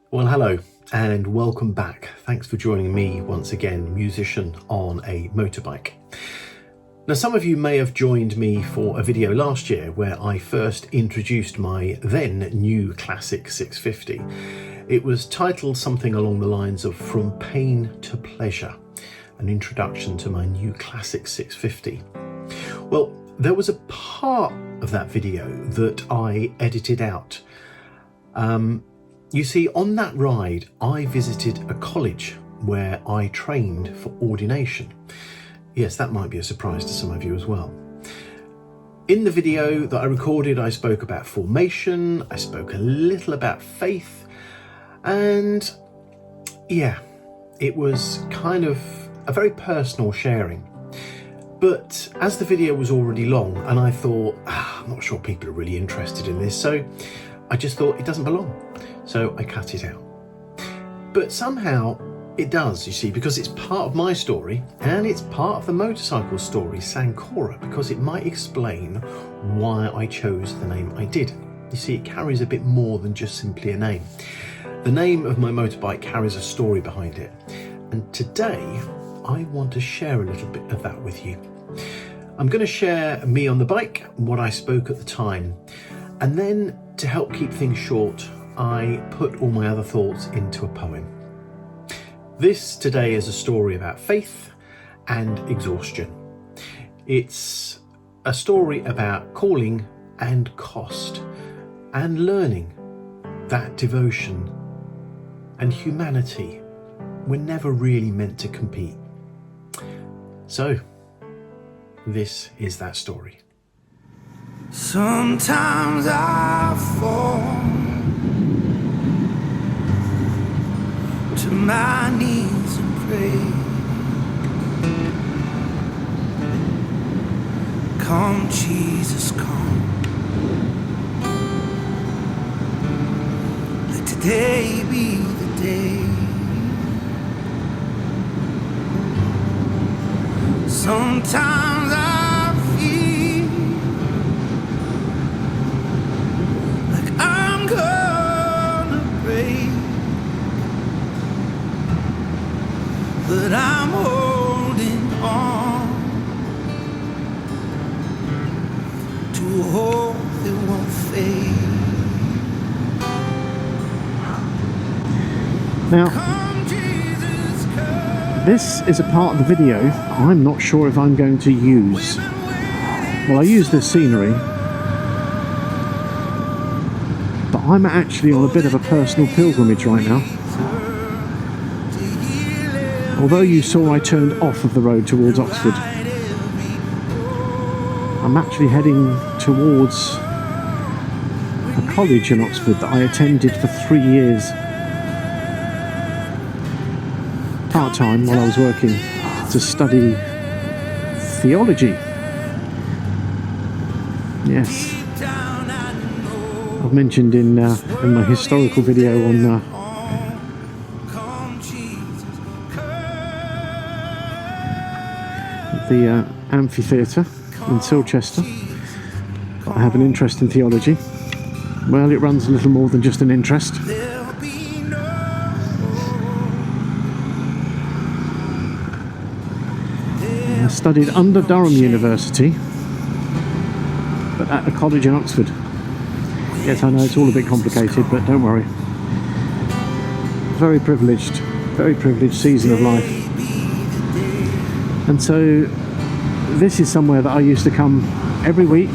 Well, hello and welcome back. Thanks for joining me once again, musician on a motorbike. Now, some of you may have joined me for a video last year where I first introduced my then new classic 650. It was titled something along the lines of From Pain to Pleasure, an introduction to my new classic 650. Well, there was a part of that video that I edited out. You see, on that ride, I visited a college where I trained for ordination. Yes, that might be a surprise to some of you as well. In the video that I recorded, I spoke about formation, I spoke a little about faith, and yeah, it was kind of a very personal sharing. But as the video was already long, and I thought, I'm not sure people are really interested in this, so I just thought it doesn't belong. So I cut it out. But somehow it does, you see, because it's part of my story and it's part of the motorcycle story, Sancora, because it might explain why I chose the name I did. You see, it carries a bit more than just simply a name. The name of my motorbike carries a story behind it. And today I want to share a little bit of that with you. I'm going to share me on the bike, what I spoke at the time, and then to help keep things short, I put all my other thoughts into a poem. This today is a story about faith and exhaustion. It's a story about calling and cost and learning that devotion and humanity were never really meant to compete. So, this is that story. Sometimes I fall to my knees and pray. Come, Jesus, come. Let today be the day. Sometimes I feel like I'm gonna break, but I'm holding on to a hope that won't fade. Now, this is a part of the video I'm not sure if I'm going to use. Well, I use this scenery, but I'm actually on a bit of a personal pilgrimage right now. Although you saw I turned off of the road towards Oxford, I'm actually heading towards a college in Oxford that I attended for 3 years. Part-time while I was working to study theology. Yes, I've mentioned in my historical video on the amphitheatre in Silchester that I have an interest in theology. Well, it runs a little more than just an interest. I studied under Durham University, but at a college in Oxford. Yes, I know it's all a bit complicated, but don't worry. Very privileged season of life. And so this is somewhere that I used to come every week,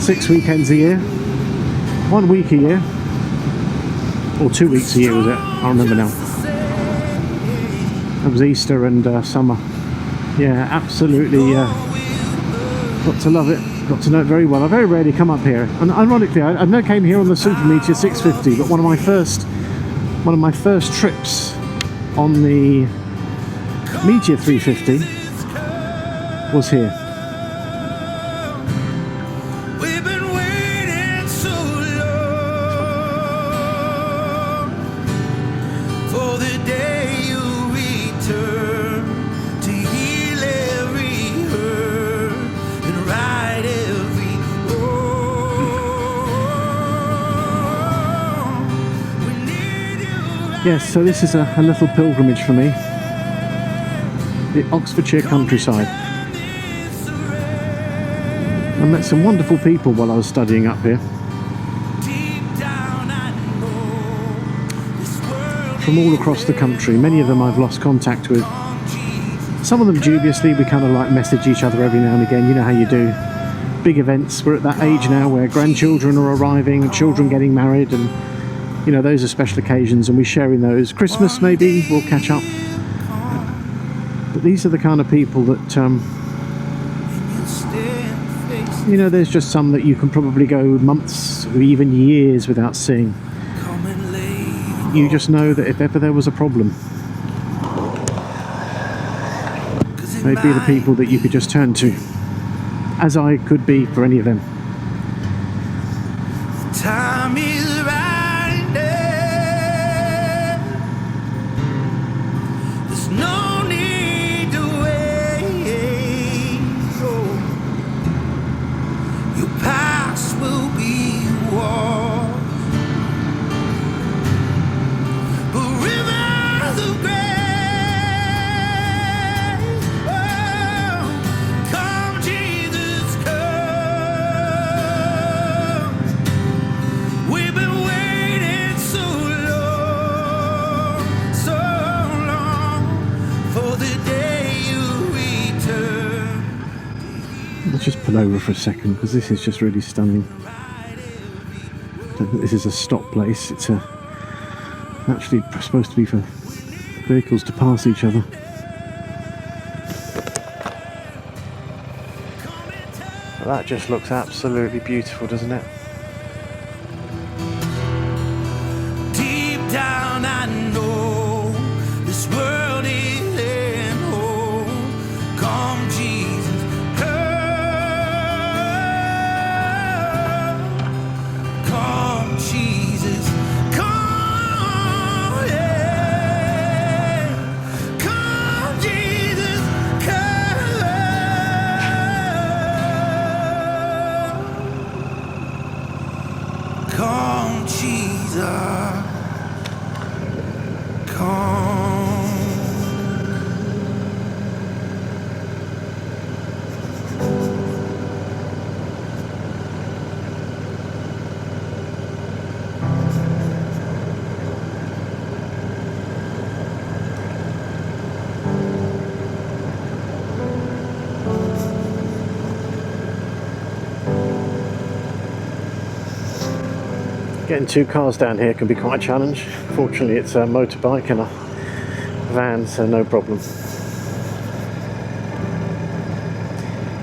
6 weekends a year, 1 week a year, or 2 weeks a year was it? I remember now. It was Easter and summer. Yeah, absolutely got to love it, got to know it very well. I very rarely come up here, and ironically I never came here on the Super Meteor 650, but one of my first trips on the Meteor 350 was here. We've been waiting so long for the day you return to heal every hurt and right every wrong. We need Yes, so this is a little pilgrimage for me. The Oxfordshire countryside. I met some wonderful people while I was studying up here. From all across the country. Many of them I've lost contact with. Some of them dubiously, we kind of like message each other every now and again. You know how you do. Big events. We're at that age now where grandchildren are arriving, children getting married, and you know, those are special occasions, and we share in those. Christmas, maybe, we'll catch up. But these are the kind of people that, you know, there's just some that you can probably go months or even years without seeing. You just know that if ever there was a problem, they'd be the people that you could just turn to, as I could be for any of them. Time is right now. There's no need to wait. Oh, your past will be washed, but rivers of grace. Oh, come Jesus, come. We've been waiting so long for the day you return. Let's just pull over for a second because this is just really stunning. I don't think this is a stop place. It's actually supposed to be for vehicles to pass each other. Well, that just looks absolutely beautiful, doesn't it? Deep down I know this world is in home. Come Jesus, come Jesus, come, yeah. Come Jesus, come Jesus, come. Getting two cars down here can be quite a challenge. Fortunately, it's a motorbike and a van, so no problem.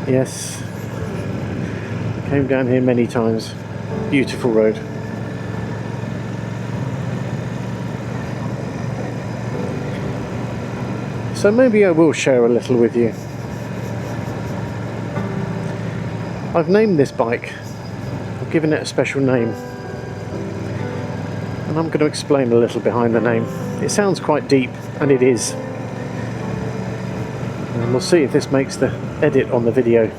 Yes, came down here many times. Beautiful road. So maybe I will share a little with you. I've named this bike. I've given it a special name. And I'm going to explain a little behind the name. It sounds quite deep, and it is. And we'll see if this makes the edit on the video.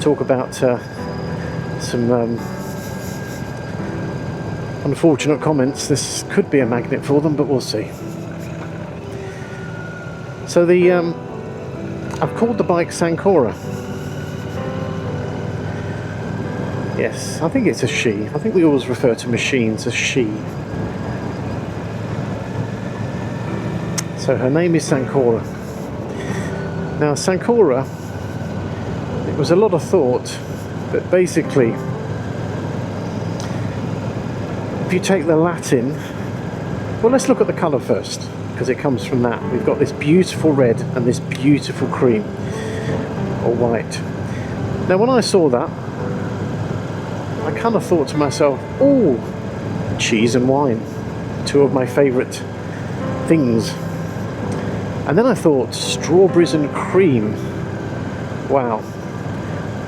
Talk about some unfortunate comments. This could be a magnet for them, but we'll see. So I've called the bike Sancora. Yes, I think it's a she. I think we always refer to machines as she. So her name is Sancora. Now Sancora, it was a lot of thought, but basically, if you take the Latin, well, let's look at the colour first, because it comes from that. We've got this beautiful red and this beautiful cream, or white. Now when I saw that, I kind of thought to myself, oh, cheese and wine, two of my favourite things. And then I thought, strawberries and cream. Wow,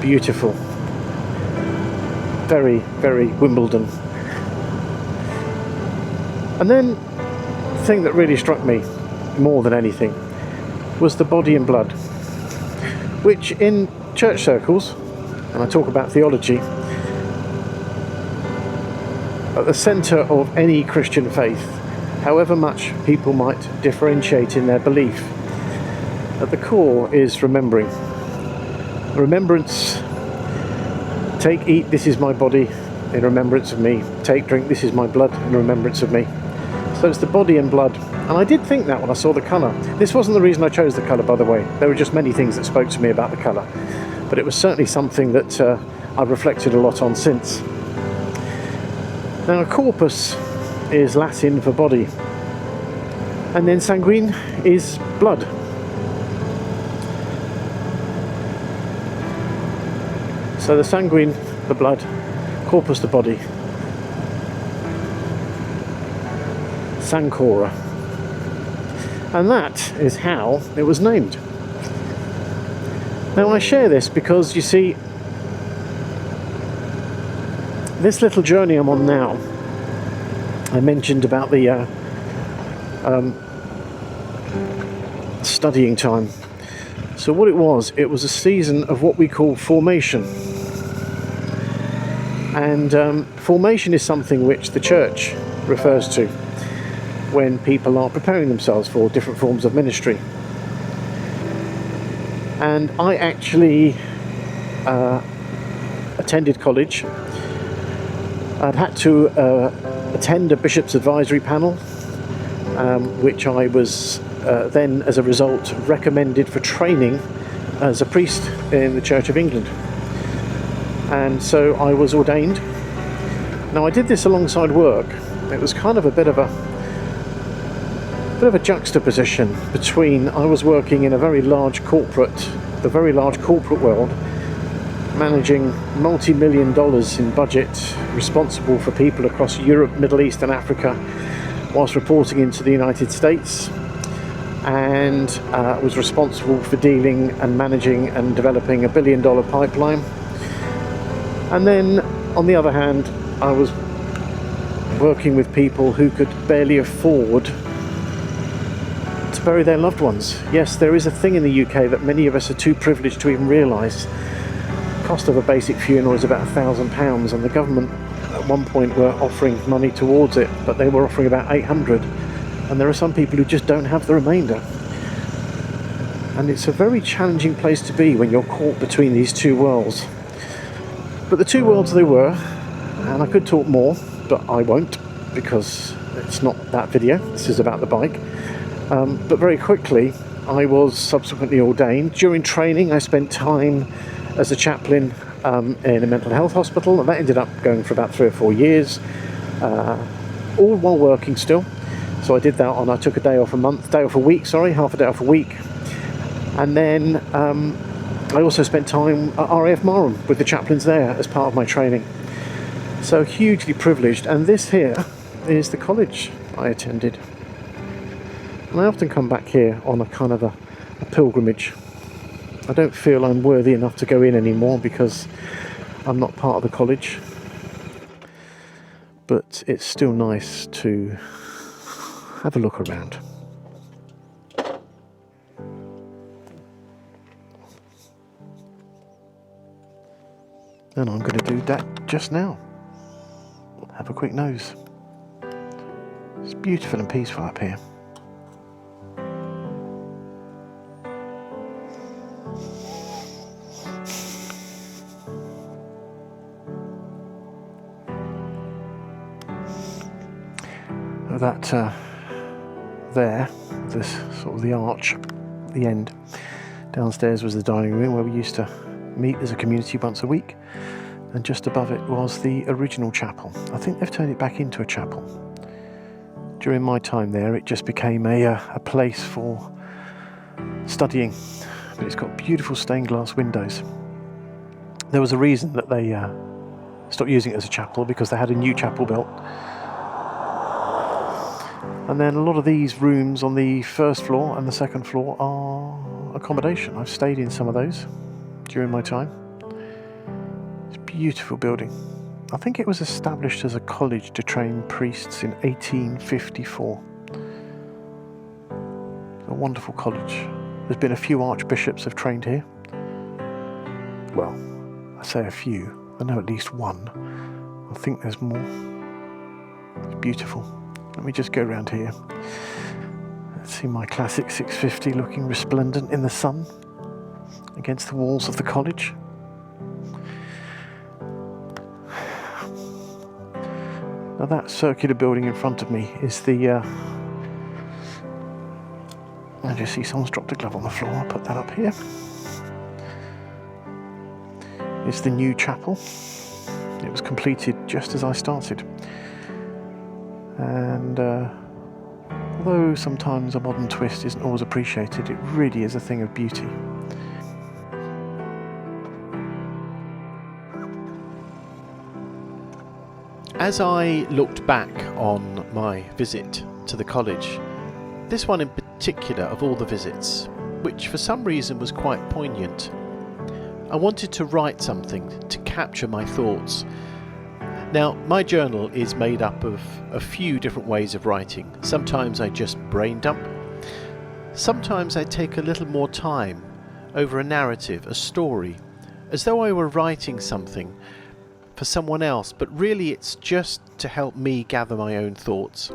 beautiful. Very, very Wimbledon. And then the thing that really struck me more than anything was the body and blood, which in church circles, and I talk about theology, at the centre of any Christian faith however much people might differentiate in their belief, at the core is remembering. Remembrance. Take, eat, this is my body in remembrance of me. Take, drink, this is my blood in remembrance of me. So it's the body and blood. And I did think that when I saw the colour. This wasn't the reason I chose the colour, by the way. There were just many things that spoke to me about the colour. But it was certainly something that I've reflected a lot on since. Now, corpus is Latin for body. And then sanguine is blood. So the sanguine, the blood, corpus, the body. Sancora. And that is how it was named. Now I share this because, you see, this little journey I'm on now, I mentioned about the studying time. So what it was a season of what we call formation. And formation is something which the church refers to when people are preparing themselves for different forms of ministry. And I actually attended college. I'd had to attend a bishop's advisory panel, which I was then, as a result, recommended for training as a priest in the Church of England. And so I was ordained. Now I did this alongside work. It was kind of a bit of a juxtaposition between, I was working in the very large corporate world, managing multi-million dollars in budget, responsible for people across Europe, Middle East and Africa, whilst reporting into the United States, and was responsible for dealing and managing and developing $1 billion pipeline. And then on the other hand, I was working with people who could barely afford to bury their loved ones. Yes, there is a thing in the UK that many of us are too privileged to even realise. The cost of a basic funeral is about £1,000, and the government at one point were offering money towards it, but they were offering about 800, and there are some people who just don't have the remainder. And it's a very challenging place to be when you're caught between these two worlds. But the two worlds they were, and I could talk more, but I won't, because it's not that video. This is about the bike. But very quickly, I was subsequently ordained. During training, I spent time as a chaplain in a mental health hospital, and that ended up going for about 3 or 4 years, all while working still. So I did that I took a day off a week, half a day off a week. And then I also spent time at RAF Marham with the chaplains there as part of my training. So hugely privileged. And this here is the college I attended. And I often come back here on a kind of a pilgrimage. I don't feel I'm worthy enough to go in anymore because I'm not part of the college. But it's still nice to have a look around. And I'm going to do that just now. Have a quick nose. It's beautiful and peaceful up here. That there, this sort of the arch, the end. Downstairs was the dining room where we used to meet as a community once a week, and just above it was the original chapel. I think they've turned it back into a chapel. During my time there, it just became a place for studying, but it's got beautiful stained glass windows. There was a reason that they stopped using it as a chapel, because they had a new chapel built. And then a lot of these rooms on the first floor and the second floor are accommodation. I've stayed in some of those during my time. It's a beautiful building. I think it was established as a college to train priests in 1854. A wonderful college. There's been a few archbishops have trained here. Well, I say a few. I know at least one. I think there's more. It's beautiful. Let me just go around here. Let's see my classic 650 looking resplendent in the sun against the walls of the college. Now that circular building in front of me is the... I just see someone's dropped a glove on the floor. I'll put that up here. It's the new chapel. It was completed just as I started. And although sometimes a modern twist isn't always appreciated, it really is a thing of beauty. As I looked back on my visit to the college, this one in particular of all the visits, which for some reason was quite poignant, I wanted to write something to capture my thoughts. Now, my journal is made up of a few different ways of writing. Sometimes I just brain dump. Sometimes I take a little more time over a narrative, a story, as though I were writing something for someone else, but really it's just to help me gather my own thoughts.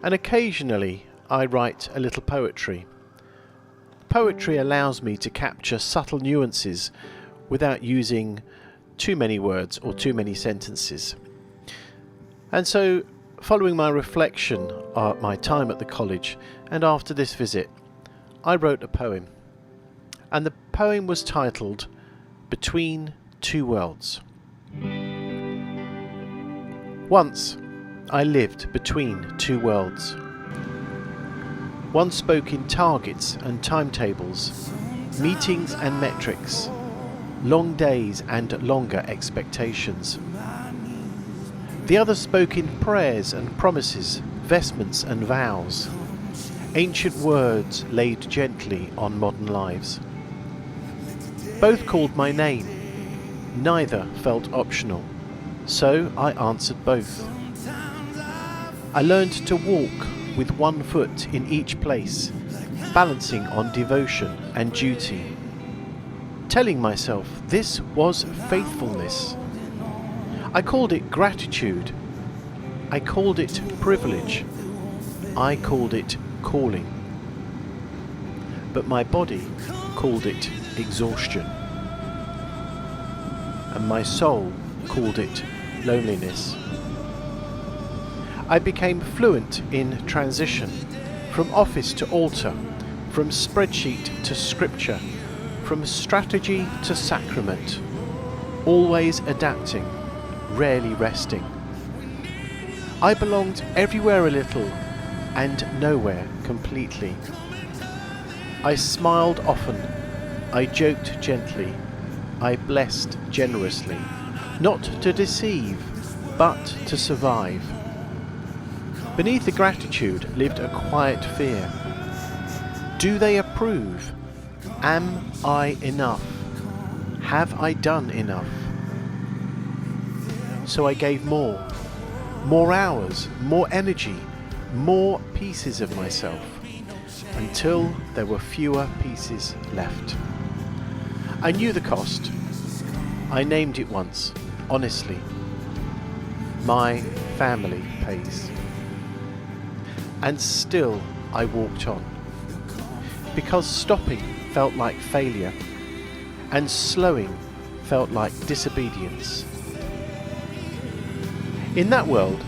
And occasionally I write a little poetry. Poetry allows me to capture subtle nuances without using too many words or too many sentences. And so, following my reflection on my time at the college and after this visit, I wrote a poem. And the poem was titled Between Two Worlds. Once I lived between two worlds. One spoke in targets and timetables, meetings and metrics, long days and longer expectations. The other spoke in prayers and promises, vestments and vows, ancient words laid gently on modern lives. Both called my name. Neither felt optional, so I answered both. I learned to walk with one foot in each place, balancing on devotion and duty, telling myself this was faithfulness. I called it gratitude. I called it privilege. I called it calling. But my body called it exhaustion. And my soul called it loneliness. I became fluent in transition, from office to altar, from spreadsheet to scripture, from strategy to sacrament, always adapting, rarely resting. I belonged everywhere a little and nowhere completely. I smiled often, I joked gently, I blessed generously, not to deceive, but to survive. Beneath the gratitude lived a quiet fear. Do they approve? Am I enough? Have I done enough? So I gave more hours, more energy, more pieces of myself, until there were fewer pieces left. I knew the cost. I named it once, honestly. My family pays. And still I walked on, because stopping felt like failure, and slowing felt like disobedience. In that world,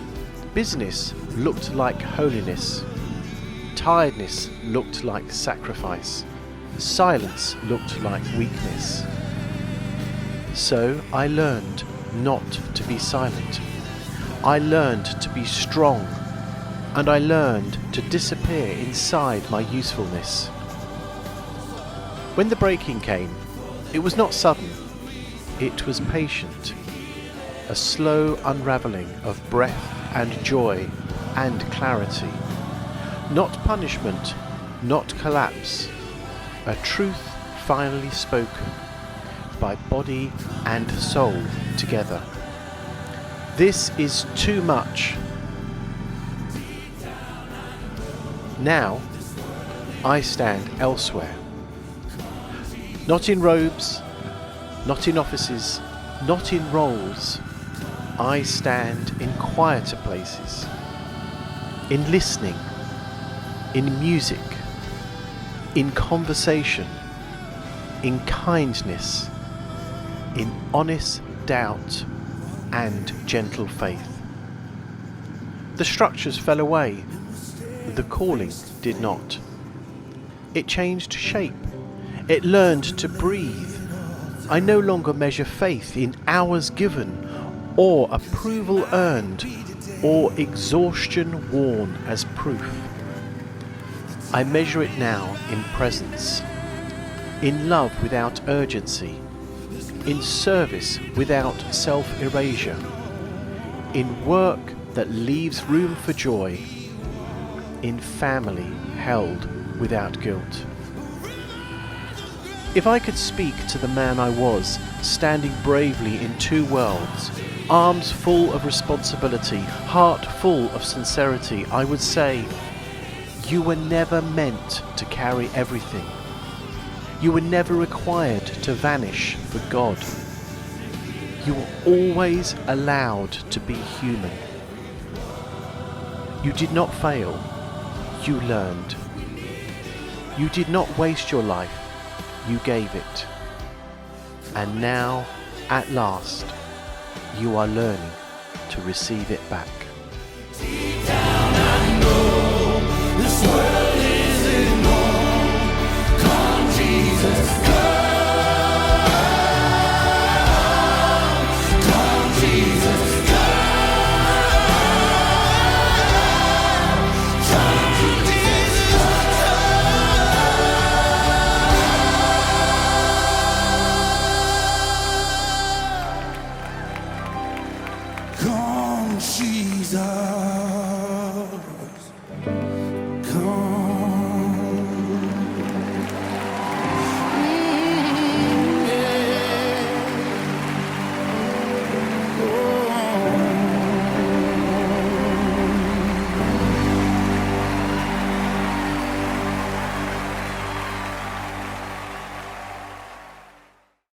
business looked like holiness, tiredness looked like sacrifice, silence looked like weakness. So I learned not to be silent. I learned to be strong, and I learned to disappear inside my usefulness. When the breaking came, it was not sudden, it was patient, a slow unravelling of breath and joy and clarity. Not punishment, not collapse, a truth finally spoken, by body and soul together. This is too much. Now I stand elsewhere. Not in robes, not in offices, not in roles. I stand in quieter places, in listening, in music, in conversation, in kindness, in honest doubt and gentle faith. The structures fell away, the calling did not. It changed shape, it learned to breathe. I no longer measure faith in hours given, or approval earned, or exhaustion worn as proof. I measure it now in presence, in love without urgency, in service without self-erasure, in work that leaves room for joy, in family held without guilt. If I could speak to the man I was, standing bravely in two worlds, arms full of responsibility, heart full of sincerity, I would say, you were never meant to carry everything. You were never required to vanish for God. You were always allowed to be human. You did not fail. You learned. You did not waste your life. You gave it. And now, at last, you are learning to receive it back. Deep down I know this world isn't home. Come Jesus, come. Come Jesus, come. Come Jesus, come. Come Jesus.